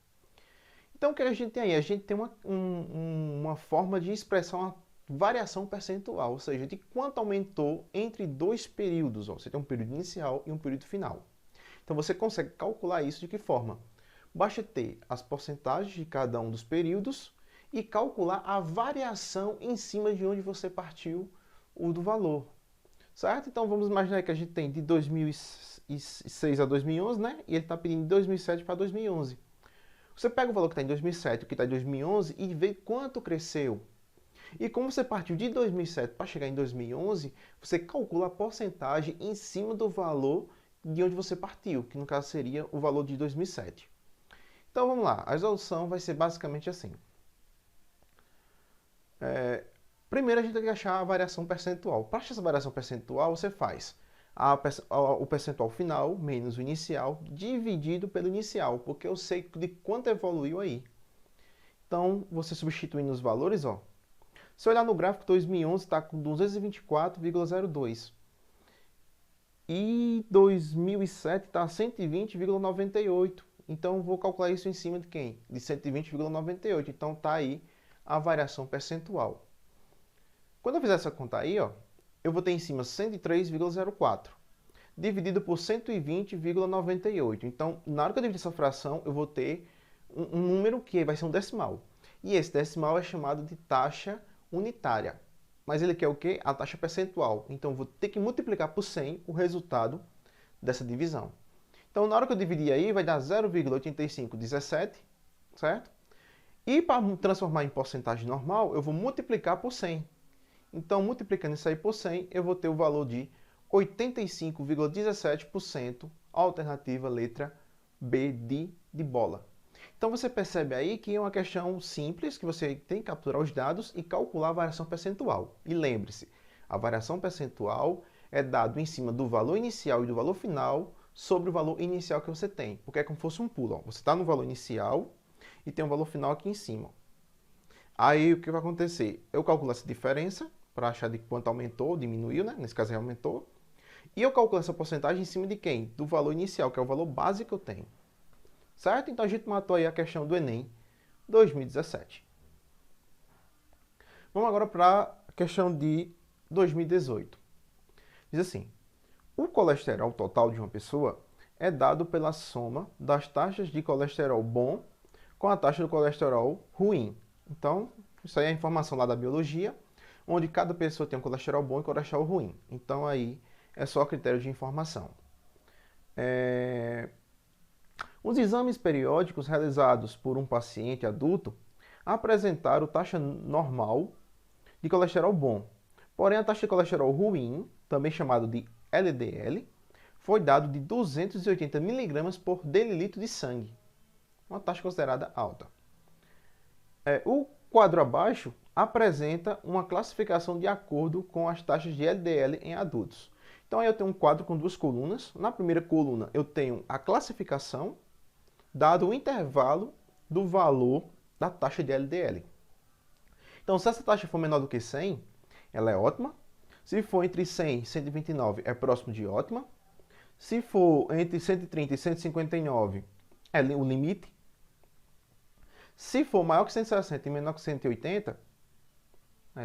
Então o que a gente tem aí? A gente tem uma forma de expressar uma variação percentual, ou seja, de quanto aumentou entre dois períodos. Você tem um período inicial e um período final. Então você consegue calcular isso de que forma? Basta ter as porcentagens de cada um dos períodos e calcular a variação em cima de onde você partiu do valor. Certo? Então vamos imaginar que a gente tem de 2006 a 2011, né? E ele está pedindo de 2007 para 2011. Você pega o valor que está em 2007 e o que está em 2011 e vê quanto cresceu. E como você partiu de 2007 para chegar em 2011, você calcula a porcentagem em cima do valor de onde você partiu, que no caso seria o valor de 2007. Então vamos lá, a resolução vai ser basicamente assim. Primeiro a gente tem que achar a variação percentual. Para achar essa variação percentual, você faz o percentual final menos o inicial dividido pelo inicial, porque eu sei de quanto evoluiu aí. Então, você substituindo os valores, ó. Se olhar no gráfico, 2011 está com 224,02. E 2007 está 120,98. Então, vou calcular isso em cima de quem? De 120,98. Então, está aí a variação percentual. Quando eu fizer essa conta aí, ó, eu vou ter em cima 103,04 dividido por 120,98. Então, na hora que eu dividir essa fração, eu vou ter um número que vai ser um decimal. E esse decimal é chamado de taxa unitária. Mas ele quer o quê? A taxa percentual. Então, eu vou ter que multiplicar por 100 o resultado dessa divisão. Então, na hora que eu dividir aí, vai dar 0,8517, certo? E para transformar em porcentagem normal, eu vou multiplicar por 100. Então, multiplicando isso aí por 100, eu vou ter o valor de 85,17%, alternativa letra B de bola. Então, você percebe aí que é uma questão simples, que você tem que capturar os dados e calcular a variação percentual. E lembre-se, a variação percentual é dado em cima do valor inicial e do valor final sobre o valor inicial que você tem. Porque é como se fosse um pulo. Ó. Você está no valor inicial e tem um valor final aqui em cima. Aí, o que vai acontecer? Eu calculo essa diferença para achar de quanto aumentou ou diminuiu, né? Nesse caso, aumentou. E eu calculo essa porcentagem em cima de quem? Do valor inicial, que é o valor base que eu tenho. Certo? Então, a gente matou aí a questão do Enem 2017. Vamos agora para a questão de 2018. Diz assim, o colesterol total de uma pessoa é dado pela soma das taxas de colesterol bom com a taxa do colesterol ruim. Então, Isso aí é a informação lá da biologia, onde cada pessoa tem um colesterol bom e colesterol ruim. Então aí é só critério de informação. Os exames periódicos realizados por um paciente adulto apresentaram taxa normal de colesterol bom. Porém, a taxa de colesterol ruim, também chamado de LDL, foi dado de 280 mg por decilitro de sangue, uma taxa considerada alta. O quadro abaixo apresenta uma classificação de acordo com as taxas de LDL em adultos. Então, aí eu tenho um quadro com duas colunas. Na primeira coluna, eu tenho a classificação, dado o intervalo do valor da taxa de LDL. Então, se essa taxa for menor do que 100, ela é ótima. Se for entre 100 e 129, é próximo de ótima. Se for entre 130 e 159, é o limite. Se for maior que 160 e menor que 180,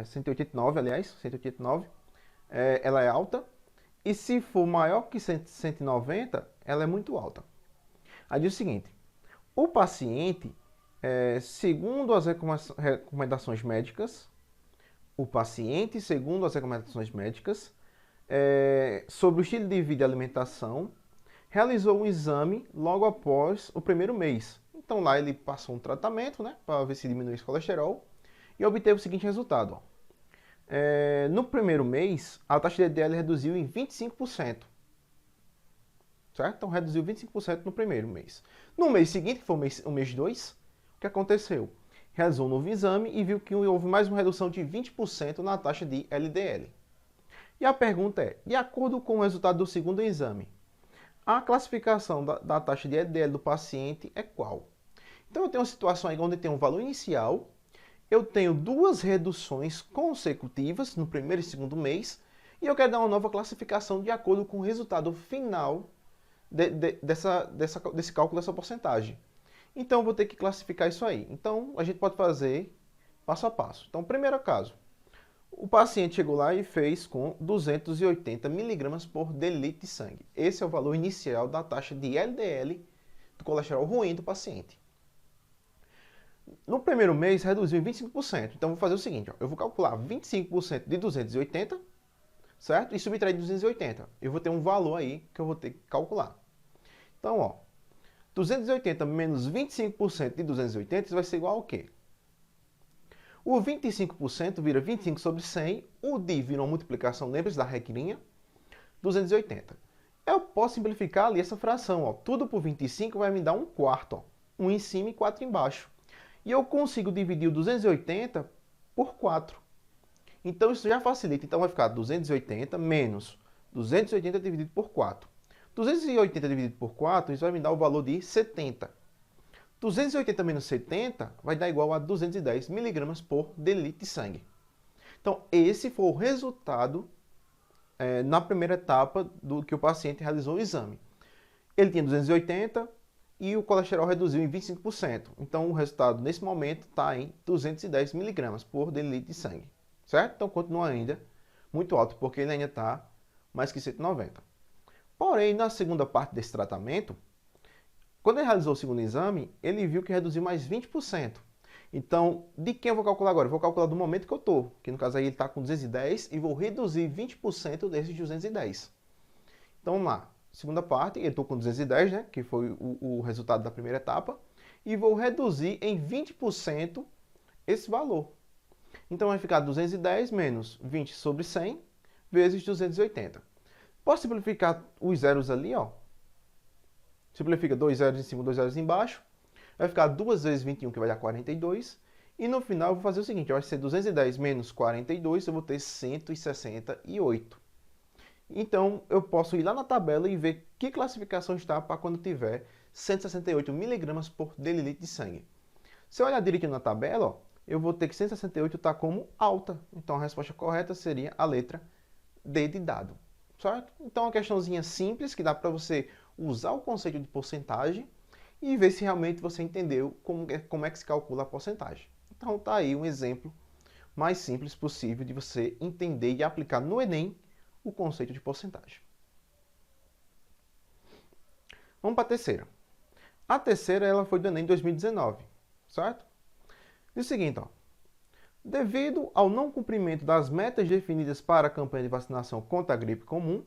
189, aliás, 189, ela é alta. E se for maior que 190, ela é muito alta. Aí diz o seguinte, o paciente, segundo as recomendações médicas, sobre o estilo de vida e alimentação, realizou um exame logo após o primeiro mês. Então lá ele passou um tratamento, né, para ver se diminui esse colesterol e obteve o seguinte resultado. Ó. No primeiro mês, a taxa de LDL reduziu em 25%. Certo? Então reduziu 25% no primeiro mês. No mês seguinte, que foi o mês 2, o que aconteceu? Realizou um novo exame e viu que houve mais uma redução de 20% na taxa de LDL. E a pergunta é, de acordo com o resultado do segundo exame, a classificação da taxa de LDL do paciente é qual? Então eu tenho uma situação aí onde tem um valor inicial, eu tenho duas reduções consecutivas no primeiro e segundo mês, e eu quero dar uma nova classificação de acordo com o resultado final desse cálculo dessa porcentagem. Então eu vou ter que classificar isso aí. Então a gente pode fazer passo a passo. Então, primeiro caso, o paciente chegou lá e fez com 280 mg por decilitro de sangue. Esse é o valor inicial da taxa de LDL, do colesterol ruim do paciente. No primeiro mês, reduziu em 25%. Então, vou fazer o seguinte, ó, eu vou calcular 25% de 280, certo? E subtrair de 280. Eu vou ter um valor aí que eu vou ter que calcular. Então, ó, 280 menos 25% de 280, isso vai ser igual ao quê? O 25% vira 25 sobre 100, o D vira uma multiplicação, lembra-se da regrinha? 280. Eu posso simplificar ali essa fração, ó. Tudo por 25 vai me dar 1/4, ó. 1 em cima e 4 embaixo. E eu consigo dividir o 280 por 4. Então isso já facilita. Então vai ficar 280 menos 280 dividido por 4. 280 dividido por 4, isso vai me dar o valor de 70. 280 menos 70 vai dar igual a 210 mg por decilitro de sangue. Então, esse foi o resultado na primeira etapa do que o paciente realizou o exame. Ele tinha 280 e o colesterol reduziu em 25%. Então, o resultado nesse momento está em 210 mg por decilitro de sangue. Certo? Então, continua ainda muito alto, porque ele ainda está mais que 190. Porém, na segunda parte desse tratamento, quando ele realizou o segundo exame, ele viu que reduziu mais 20%. Então, de quem eu vou calcular agora? Eu vou calcular do momento que eu estou, que no caso aí ele está com 210 e vou reduzir 20% desses 210. Então, vamos lá. Segunda parte, eu estou com 210, né, que foi o resultado da primeira etapa, e vou reduzir em 20% esse valor. Então, vai ficar 210 menos 20 sobre 100 vezes 280. Posso simplificar os zeros ali, ó. Simplifica 2 zeros em cima, 2 zeros embaixo. Vai ficar 2 vezes 21, que vai dar 42. E no final eu vou fazer o seguinte, vai ser 210 menos 42, eu vou ter 168. Então eu posso ir lá na tabela e ver que classificação está para quando tiver 168 mg por decilitro de sangue. Se eu olhar direitinho na tabela, ó, eu vou ter que 168 está como alta. Então a resposta correta seria a letra D de dado. Certo? Então é uma questãozinha simples que dá para você usar o conceito de porcentagem e ver se realmente você entendeu como é que se calcula a porcentagem. Então tá aí um exemplo mais simples possível de você entender e aplicar no Enem o conceito de porcentagem. Vamos para a terceira. A terceira ela foi do Enem 2019, certo? Diz o seguinte, ó. Devido ao não cumprimento das metas definidas para a campanha de vacinação contra a gripe comum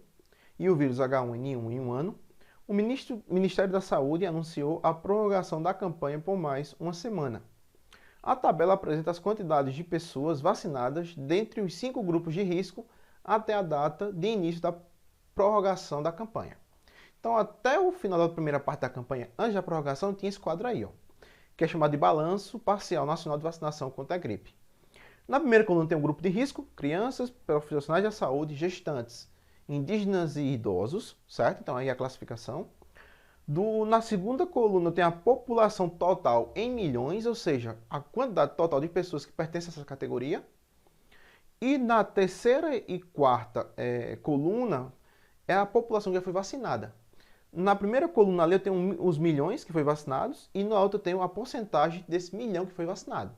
e o vírus H1N1 em um ano, o Ministério da Saúde anunciou a prorrogação da campanha por mais uma semana. A tabela apresenta as quantidades de pessoas vacinadas dentre os 5 grupos de risco até a data de início da prorrogação da campanha. Então, até o final da primeira parte da campanha, antes da prorrogação, tinha esse quadro aí, ó, que é chamado de Balanço Parcial Nacional de Vacinação contra a Gripe. Na primeira coluna tem um grupo de risco, crianças, profissionais da saúde, gestantes, indígenas e idosos, certo? Então aí a classificação. Na segunda coluna tem a população total em milhões, ou seja, a quantidade total de pessoas que pertencem a essa categoria. E na terceira e quarta coluna é a população que já foi vacinada. Na primeira coluna ali eu tenho os milhões que foi vacinados e na outra eu tenho a porcentagem desse milhão que foi vacinado.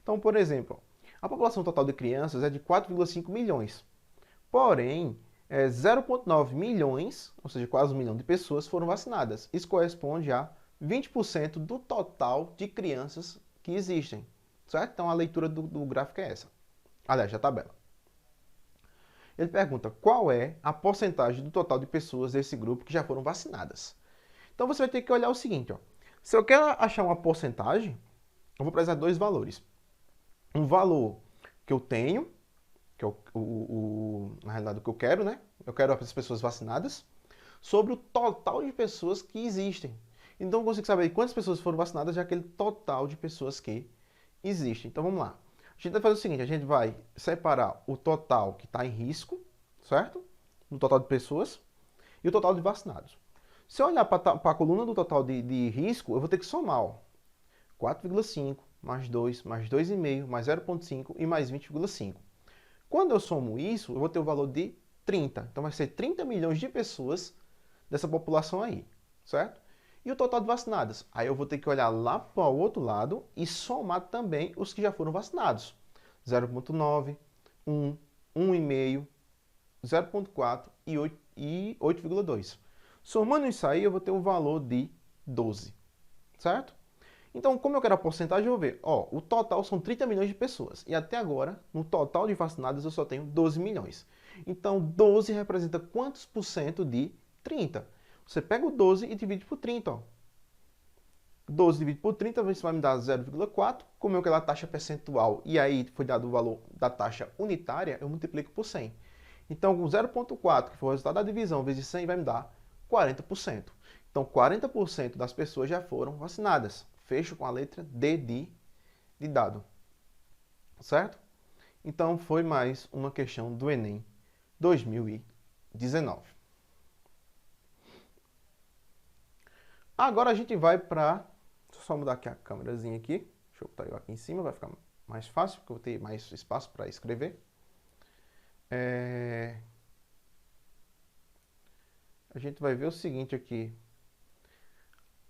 Então, por exemplo, a população total de crianças é de 4,5 milhões. Porém, 0,9 milhões, ou seja, quase 1 milhão de pessoas foram vacinadas. Isso corresponde a 20% do total de crianças que existem. Certo? Então a leitura do gráfico é essa. Aliás, da tabela. Ele pergunta qual é a porcentagem do total de pessoas desse grupo que já foram vacinadas. Então você vai ter que olhar o seguinte, ó. Se eu quero achar uma porcentagem, eu vou precisar de 2 valores. Um valor que eu tenho, que é na realidade o que eu quero, né? Eu quero as pessoas vacinadas, sobre o total de pessoas que existem. Então eu consigo saber quantas pessoas foram vacinadas, já aquele total de pessoas que existem. Então vamos lá. A gente vai fazer o seguinte, a gente vai separar o total que está em risco, certo? No total de pessoas, e o total de vacinados. Se eu olhar para a coluna do total de risco, eu vou ter que somar, ó, 4,5 mais 2, mais 2,5, mais 0,5 e mais 20,5. Quando eu somo isso, eu vou ter o valor de 30. Então vai ser 30 milhões de pessoas dessa população aí, certo? E o total de vacinadas? Aí eu vou ter que olhar lá para o outro lado e somar também os que já foram vacinados. 0,9, 1, 1,5, 0,4 e 8,2. Somando isso aí, eu vou ter um valor de 12, certo? Então, como eu quero a porcentagem, eu vou ver. Ó, o total são 30 milhões de pessoas. E até agora, no total de vacinadas, eu só tenho 12 milhões. Então, 12 representa quantos por cento de 30? Você pega o 12 e divide por 30. Ó. 12 dividido por 30 você vai me dar 0,4. Como eu quero a taxa percentual e aí foi dado o valor da taxa unitária, eu multiplico por 100. Então, com 0,4, que foi o resultado da divisão, vezes 100, vai me dar 40%. Então, 40% das pessoas já foram vacinadas. Fecho com a letra D de dado. Certo? Então, foi mais uma questão do Enem 2019. Agora a gente vai para... Deixa eu só mudar aqui a câmerazinha aqui. Deixa eu botar eu aqui em cima, vai ficar mais fácil, porque eu vou ter mais espaço para escrever. A gente vai ver o seguinte aqui.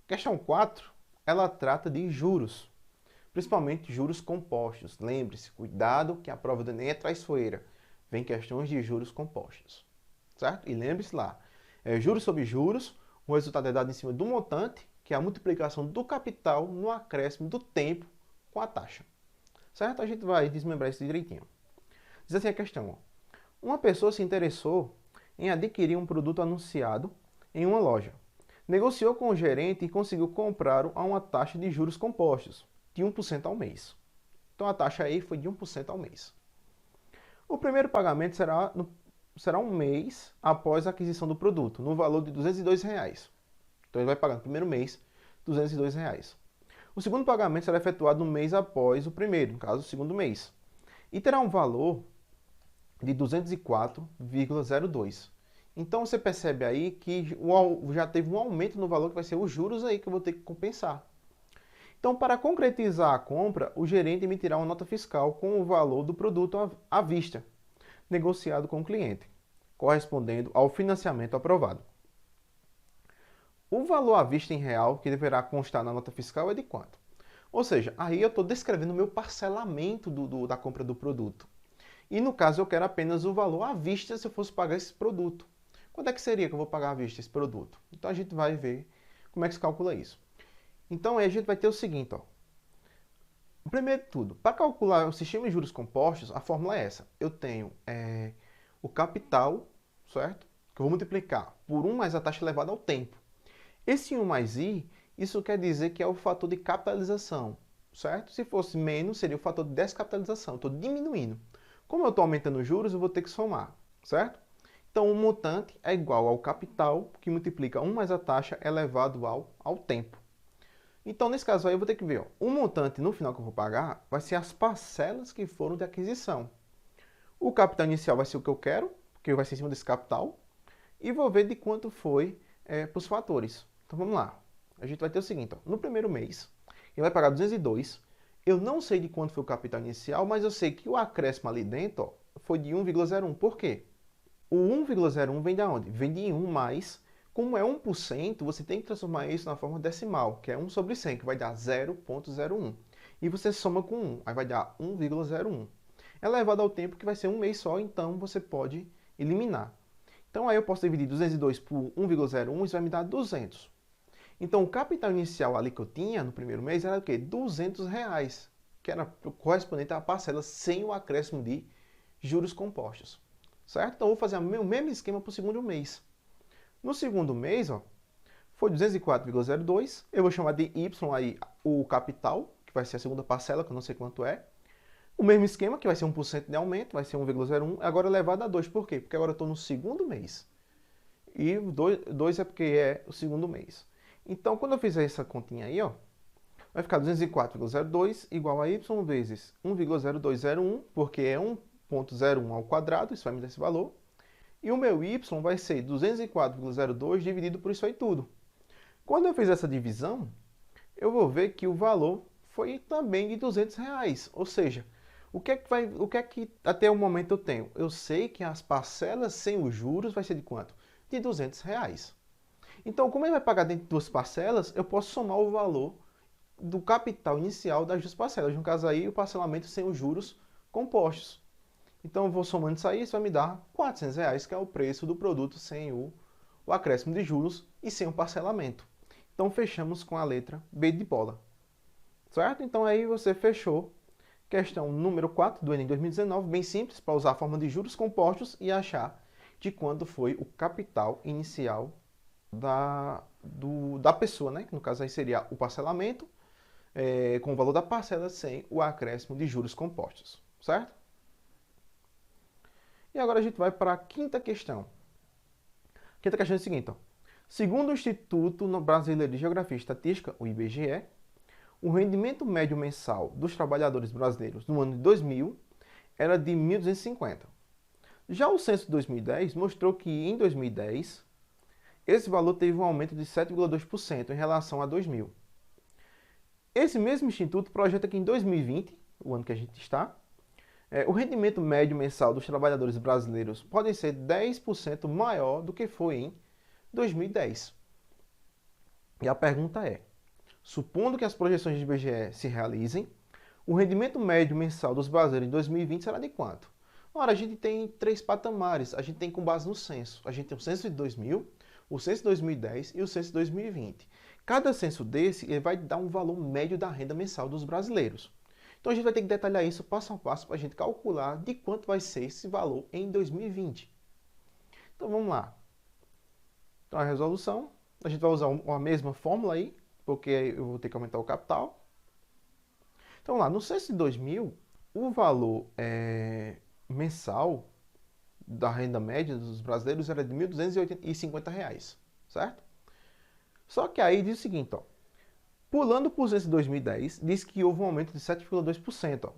Questão 4, ela trata de juros, principalmente juros compostos. Lembre-se, cuidado que a prova do Enem é traiçoeira. Vem questões de juros compostos, certo? E lembre-se lá, juros sobre juros, o resultado é dado em cima do montante, que é a multiplicação do capital no acréscimo do tempo com a taxa, certo? A gente vai desmembrar isso direitinho. Diz assim a questão, ó. Uma pessoa se interessou em adquirir um produto anunciado em uma loja. Negociou com o gerente e conseguiu comprar a uma taxa de juros compostos, de 1% ao mês. Então a taxa aí foi de 1% ao mês. O primeiro pagamento será um mês após a aquisição do produto, no valor de R$ 202. Então ele vai pagar no primeiro mês R$ 202. O segundo pagamento será efetuado no mês após o primeiro, no caso, o segundo mês. E terá um valor de 204,02. Então você percebe aí que já teve um aumento no valor que vai ser os juros aí que eu vou ter que compensar. Então, para concretizar a compra, o gerente emitirá uma nota fiscal com o valor do produto à vista, negociado com o cliente, correspondendo ao financiamento aprovado. O valor à vista em real que deverá constar na nota fiscal é de quanto? Ou seja, aí eu estou descrevendo o meu parcelamento da compra do produto. E no caso eu quero apenas o valor à vista se eu fosse pagar esse produto. Quanto é que seria que eu vou pagar à vista esse produto? Então a gente vai ver como é que se calcula isso. Então aí a gente vai ter o seguinte, ó. Primeiro de tudo, para calcular o sistema de juros compostos, a fórmula é essa. Eu tenho o capital, certo? Que eu vou multiplicar por 1 mais a taxa elevada ao tempo. Esse 1 mais i, isso quer dizer que é o fator de capitalização, certo? Se fosse menos, seria o fator de descapitalização. Estou diminuindo. Como eu estou aumentando os juros, eu vou ter que somar, certo? Então, o montante é igual ao capital, que multiplica 1 mais a taxa elevado ao tempo. Então, nesse caso aí, eu vou ter que ver, ó, o montante no final que eu vou pagar vai ser as parcelas que foram de aquisição. O capital inicial vai ser o que eu quero, porque vai ser em cima desse capital, e vou ver de quanto foi para os fatores. Então, vamos lá. A gente vai ter o seguinte, ó, no primeiro mês, ele vai pagar 202. Eu não sei de quanto foi o capital inicial, mas eu sei que o acréscimo ali dentro ó, foi de 1,01. Por quê? O 1,01 vem de onde? Vem de 1 mais, como é 1%, você tem que transformar isso na forma decimal, que é 1 sobre 100, que vai dar 0,01. E você soma com 1, aí vai dar 1,01. É elevado ao tempo que vai ser um mês só, então você pode eliminar. Então aí eu posso dividir 202 por 1,01, isso vai me dar 200. Então o capital inicial ali que eu tinha no primeiro mês era o quê? R$200, que era correspondente à parcela sem o acréscimo de juros compostos. Certo? Então eu vou fazer o mesmo esquema para o segundo mês. No segundo mês, ó, foi 204,02. Eu vou chamar de Y aí o capital, que vai ser a segunda parcela, que eu não sei quanto é. O mesmo esquema, que vai ser 1% de aumento, vai ser 1,01. Agora elevado a 2. Por quê? Porque agora eu estou no segundo mês. E 2 é porque é o segundo mês. Então, quando eu fizer essa continha aí, ó, vai ficar 204,02 igual a Y vezes 1,0201, porque é 1,01 ao quadrado, isso vai me dar esse valor. E o meu y vai ser 204,02 dividido por isso aí tudo. Quando eu fizer essa divisão, eu vou ver que o valor foi também de R$200. Ou seja, o que é que até o momento eu tenho? Eu sei que as parcelas sem os juros vai ser de quanto? De R$200. Então, como ele vai pagar dentro de duas parcelas, eu posso somar o valor do capital inicial das duas parcelas. No caso aí, o parcelamento sem os juros compostos. Então eu vou somando isso aí, isso vai me dar R$400, que é o preço do produto sem o acréscimo de juros e sem o parcelamento. Então fechamos com a letra B de bola. Certo? Então aí você fechou questão número 4 do Enem 2019, bem simples, para usar a forma de juros compostos e achar de quanto foi o capital inicial da pessoa, né? Que no caso aí seria o parcelamento, com o valor da parcela sem o acréscimo de juros compostos. Certo? E agora a gente vai para a quinta questão. A quinta questão é a seguinte. Ó. Segundo o Instituto Brasileiro de Geografia e Estatística, o IBGE, o rendimento médio mensal dos trabalhadores brasileiros no ano de 2000 era de 1.250. Já o censo de 2010 mostrou que em 2010 esse valor teve um aumento de 7,2% em relação a 2000. Esse mesmo instituto projeta que em 2020, o ano que a gente está, o rendimento médio mensal dos trabalhadores brasileiros pode ser 10% maior do que foi em 2010. E a pergunta é, supondo que as projeções do IBGE se realizem, o rendimento médio mensal dos brasileiros em 2020 será de quanto? Ora, a gente tem 3 patamares, a gente tem com base no censo. A gente tem o censo de 2000, o censo de 2010 e o censo de 2020. Cada censo desse ele vai dar um valor médio da renda mensal dos brasileiros. Então a gente vai ter que detalhar isso passo a passo para a gente calcular de quanto vai ser esse valor em 2020. Então vamos lá. Então a resolução, a gente vai usar a mesma fórmula aí, porque eu vou ter que aumentar o capital. Então vamos lá, no censo de 2000, o valor mensal da renda média dos brasileiros era de R$ 1.250, certo? Só que aí diz o seguinte, ó. Pulando por censo de 2010, diz que houve um aumento de 7,2%.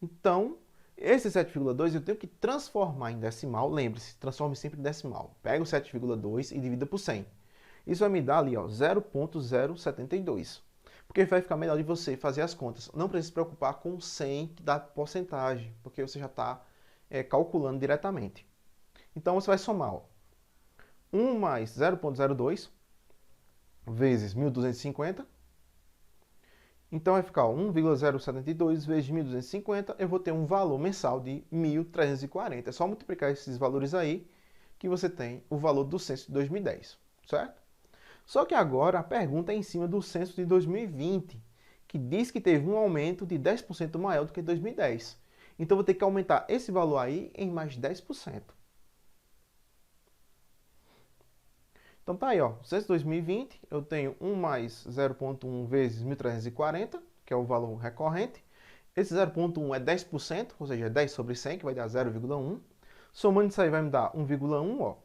Então, esse 7,2 eu tenho que transformar em decimal. Lembre-se, transforme sempre em decimal. Pega o 7,2 e divida por 100. Isso vai me dar ali 0,072. Porque vai ficar melhor de você fazer as contas. Não precisa se preocupar com o 100 da porcentagem, porque você já está calculando diretamente. Então, você vai somar 1 mais 0,02 vezes 1.250. Então vai ficar 1,072 vezes 1.250. Eu vou ter um valor mensal de 1.340. É só multiplicar esses valores aí que você tem o valor do censo de 2010, certo? Só que agora a pergunta é em cima do censo de 2020, que diz que teve um aumento de 10% maior do que 2010. Então, eu vou ter que aumentar esse valor aí em mais 10%. Então, tá aí, ó. Censo 2020, eu tenho 1 mais 0,1 vezes 1.340, que é o valor recorrente. Esse 0,1 é 10%, ou seja, é 10 sobre 100, que vai dar 0,1. Somando isso aí vai me dar 1,1, ó.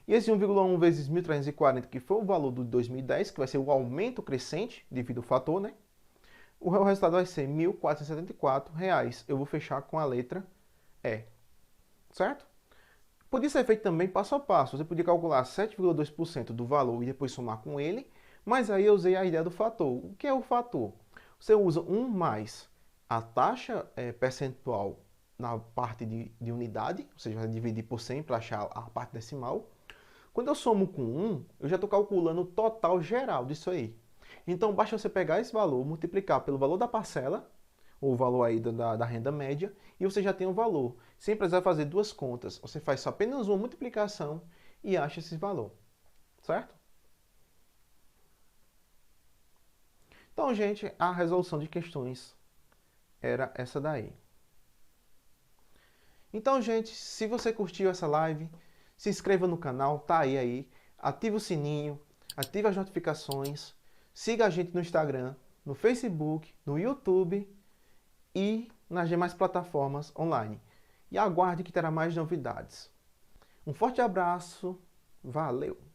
E esse 1,1 vezes 1.340, que foi o valor do 2010, que vai ser o aumento crescente devido ao fator, né? O resultado vai ser R$ 1.474. Eu vou fechar com a letra E, certo? Podia ser feito também passo a passo. Você podia calcular 7,2% do valor e depois somar com ele, mas aí eu usei a ideia do fator. O que é o fator? Você usa 1 mais a taxa percentual na parte de unidade, ou seja, vai dividir por 100 para achar a parte decimal. Quando eu somo com 1, eu já estou calculando o total geral disso aí. Então, basta você pegar esse valor, multiplicar pelo valor da parcela, ou o valor aí da renda média, e você já tem o valor. Sem precisar fazer duas contas. Você faz só apenas uma multiplicação e acha esse valor. Certo? Então, gente, a resolução de questões era essa daí. Então, gente, se você curtiu essa live, se inscreva no canal, tá aí. Ative o sininho, ative as notificações, siga a gente no Instagram, no Facebook, no YouTube e nas demais plataformas online. E aguarde que terá mais novidades. Um forte abraço, valeu!